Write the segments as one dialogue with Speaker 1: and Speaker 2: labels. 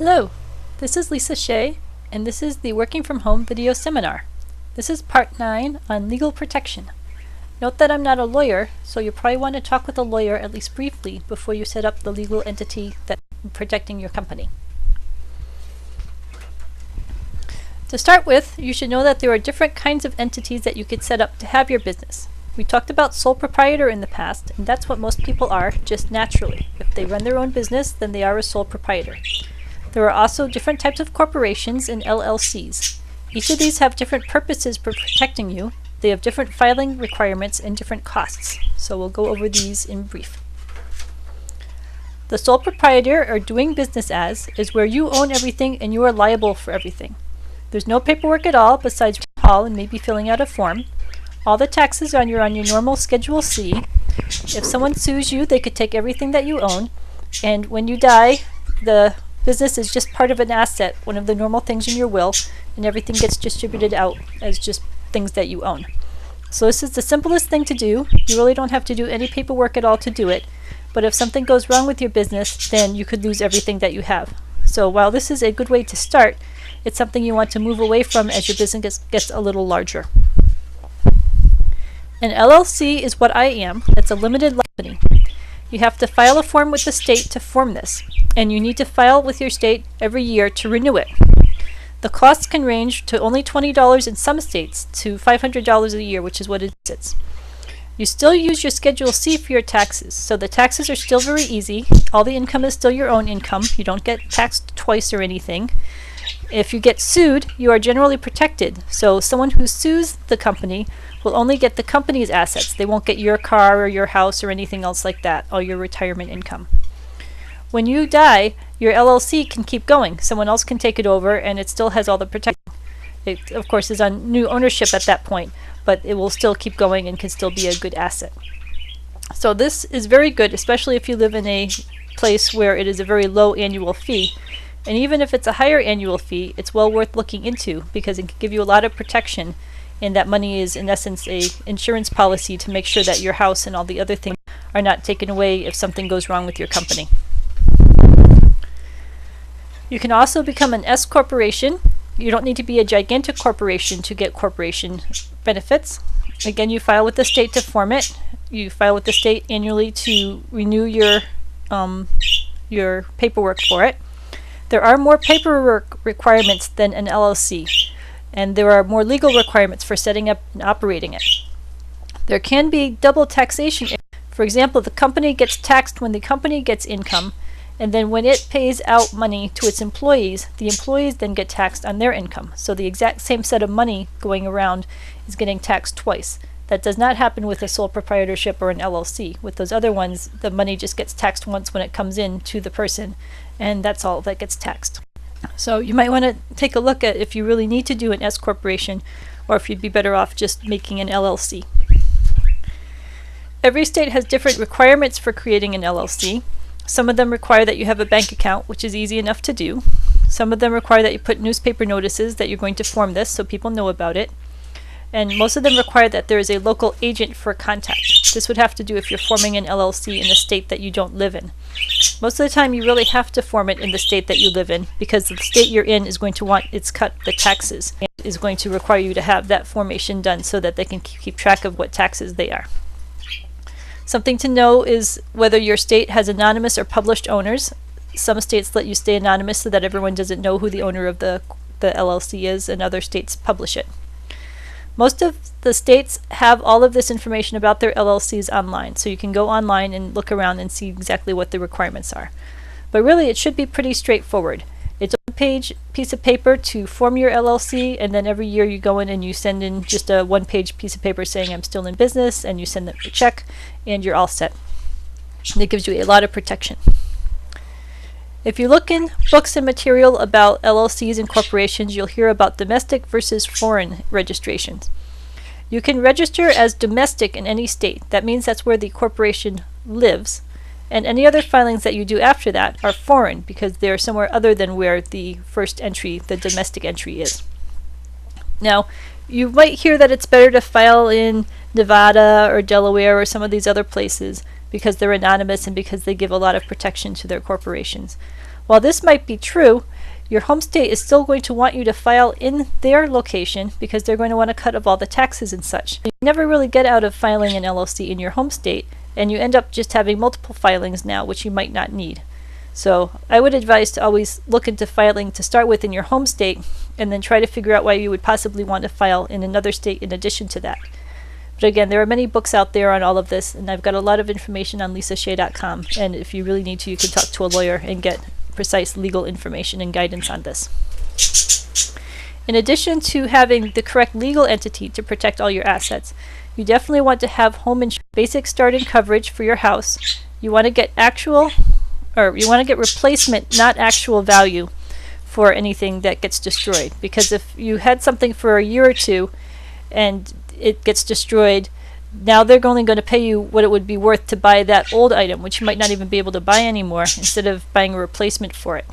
Speaker 1: Hello, this is Lisa Shea, and this is the Working From Home video seminar. This is part 9 on legal protection. Note that I'm not a lawyer, so you probably want to talk with a lawyer at least briefly before you set up the legal entity that's protecting your company. To start with, you should know that there are different kinds of entities that you could set up to have your business. We talked about sole proprietor in the past, and that's what most people are, just naturally. If they run their own business, then they are a sole proprietor. There are also different types of corporations and LLCs. Each of these have different purposes for protecting you. They have different filing requirements and different costs. So we'll go over these in brief. The sole proprietor, or doing business as, is where you own everything and you are liable for everything. There's no paperwork at all besides hall and maybe filling out a form. All the taxes on your normal Schedule C. If someone sues you, they could take everything that you own. And when you die, the business is just part of an asset, one of the normal things in your will, and everything gets distributed out as just things that you own. So this is the simplest thing to do. You really don't have to do any paperwork at all to do it. But if something goes wrong with your business, then you could lose everything that you have. So while this is a good way to start, it's something you want to move away from as your business gets a little larger. An LLC is what I am. It's a limited liability company. You have to file a form with the state to form this, and you need to file with your state every year to renew it. The costs can range to only $20 in some states to $500 a year, which is what it is. You still use your Schedule C for your taxes, so the taxes are still very easy. All the income is still your own income. You don't get taxed twice or anything. If you get sued, you are generally protected. So someone who sues the company will only get the company's assets. They won't get your car or your house or anything else like that, all your retirement income. When you die, your LLC can keep going. Someone else can take it over and it still has all the protection. It, of course, is on new ownership at that point, but it will still keep going and can still be a good asset. So this is very good, especially if you live in a place where it is a very low annual fee. And even if it's a higher annual fee, it's well worth looking into because it can give you a lot of protection, and that money is in essence a insurance policy to make sure that your house and all the other things are not taken away if something goes wrong with your company. You can also become an S corporation. You don't need to be a gigantic corporation to get corporation benefits. Again, you file with the state to form it. You file with the state annually to renew your paperwork for it. There are more paperwork requirements than an LLC, and there are more legal requirements for setting up and operating it. There can be double taxation. For example, the company gets taxed when the company gets income, and then when it pays out money to its employees, the employees then get taxed on their income. So the exact same set of money going around is getting taxed twice. That does not happen with a sole proprietorship or an LLC. With those other ones, the money just gets taxed once when it comes in to the person, and that's all that gets taxed. So you might want to take a look at if you really need to do an S corporation or if you'd be better off just making an LLC. Every state has different requirements for creating an LLC. Some of them require that you have a bank account, which is easy enough to do. Some of them require that you put newspaper notices that you're going to form this so people know about it. And most of them require that there is a local agent for contact. This would have to do if you're forming an LLC in a state that you don't live in. Most of the time you really have to form it in the state that you live in because the state you're in is going to want its cut the taxes and is going to require you to have that formation done so that they can keep track of what taxes they are. Something to know is whether your state has anonymous or published owners. Some states let you stay anonymous so that everyone doesn't know who the owner of the LLC is, and other states publish it. Most of the states have all of this information about their LLCs online, so you can go online and look around and see exactly what the requirements are. But really, it should be pretty straightforward. It's a one-page piece of paper to form your LLC, and then every year you go in and you send in just a one-page piece of paper saying I'm still in business, and you send them a check, and you're all set. And it gives you a lot of protection. If you look in books and material about LLCs and corporations, you'll hear about domestic versus foreign registrations. You can register as domestic in any state. That means that's where the corporation lives. And any other filings that you do after that are foreign because they're somewhere other than where the first entry, the domestic entry, is. Now, you might hear that it's better to file in Nevada or Delaware or some of these other places because they're anonymous and because they give a lot of protection to their corporations. While this might be true, Your home state is still going to want you to file in their location because they're going to want a cut of all the taxes and such. You never really get out of filing an LLC in your home state, and you end up just having multiple filings now, which you might not need. So I would advise to always look into filing to start with in your home state, and then try to figure out why you would possibly want to file in another state in addition to that. But again, there are many books out there on all of this, and I've got a lot of information on lisashea.com, and if you really need to, you can talk to a lawyer and get precise legal information and guidance on this. In addition to having the correct legal entity to protect all your assets, you definitely want to have home insurance, basic starting coverage for your house. You want to get replacement, not actual value, for anything that gets destroyed. Because if you had something for a year or two and it gets destroyed, now they're only going to pay you what it would be worth to buy that old item, which you might not even be able to buy anymore, instead of buying a replacement for it.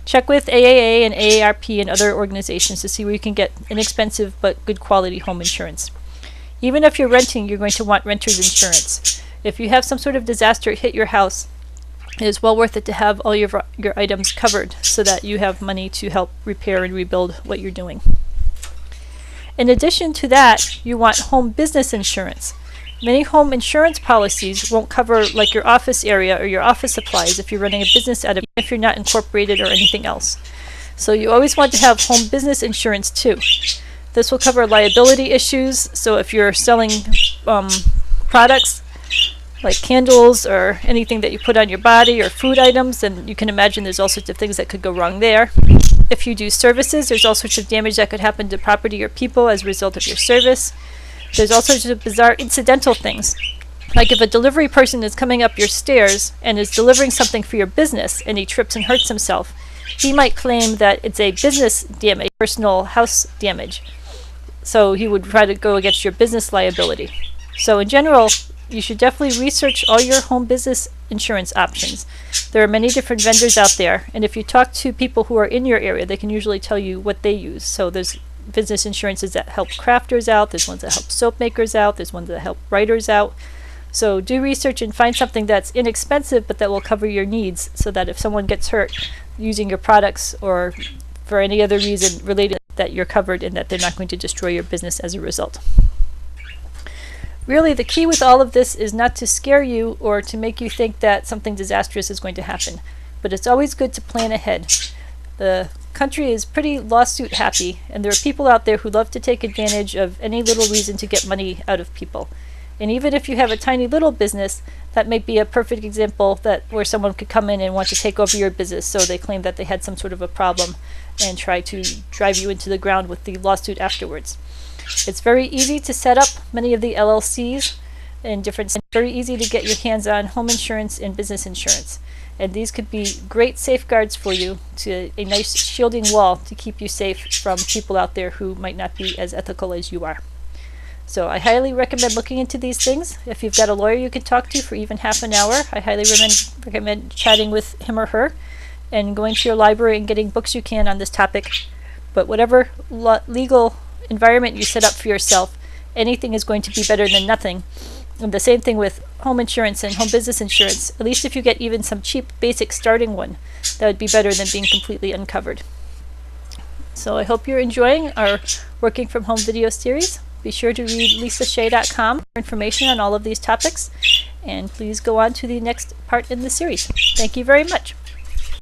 Speaker 1: Check with AAA and AARP and other organizations to see where you can get inexpensive but good quality home insurance. Even if you're renting, you're going to want renter's insurance. If you have some sort of disaster hit your house, it is well worth it to have all your items covered so that you have money to help repair and rebuild what you're doing. In addition to that, you want home business insurance. Many home insurance policies won't cover like your office area or your office supplies if you're running a business out of it, if you're not incorporated or anything else. So you always want to have home business insurance too. This will cover liability issues, so if you're selling products like candles or anything that you put on your body or food items, then you can imagine there's all sorts of things that could go wrong there. If you do services, there's all sorts of damage that could happen to property or people as a result of your service. There's all sorts of bizarre incidental things. Like if a delivery person is coming up your stairs and is delivering something for your business and he trips and hurts himself, he might claim that it's a business damage, personal house damage. So he would try to go against your business liability. So in general, you should definitely research all your home business insurance options. There are many different vendors out there, and if you talk to people who are in your area, they can usually tell you what they use. So there's business insurances that help crafters out, there's ones that help soap makers out, there's ones that help writers out. So do research and find something that's inexpensive but that will cover your needs, so that if someone gets hurt using your products or for any other reason related, that you're covered and that they're not going to destroy your business as a result. Really, the key with all of this is not to scare you or to make you think that something disastrous is going to happen, but it's always good to plan ahead. The country is pretty lawsuit happy, and there are people out there who love to take advantage of any little reason to get money out of people. And even if you have a tiny little business, that might be a perfect example where someone could come in and want to take over your business, so they claim that they had some sort of a problem and try to drive you into the ground with the lawsuit afterwards. It's very easy to set up many of the LLCs in different states. It's very easy to get your hands on home insurance and business insurance. And these could be great safeguards for you, to a nice shielding wall to keep you safe from people out there who might not be as ethical as you are. So I highly recommend looking into these things. If you've got a lawyer you can talk to for even half an hour, I highly recommend chatting with him or her and going to your library and getting books you can on this topic. But whatever legal environment you set up for yourself, anything is going to be better than nothing. And the same thing with home insurance and home business insurance. At least if you get even some cheap basic starting one, that would be better than being completely uncovered. So I hope you're enjoying our Working From Home video series. Be sure to read lisashea.com for information on all of these topics, and please go on to the next part in the series. Thank you very much.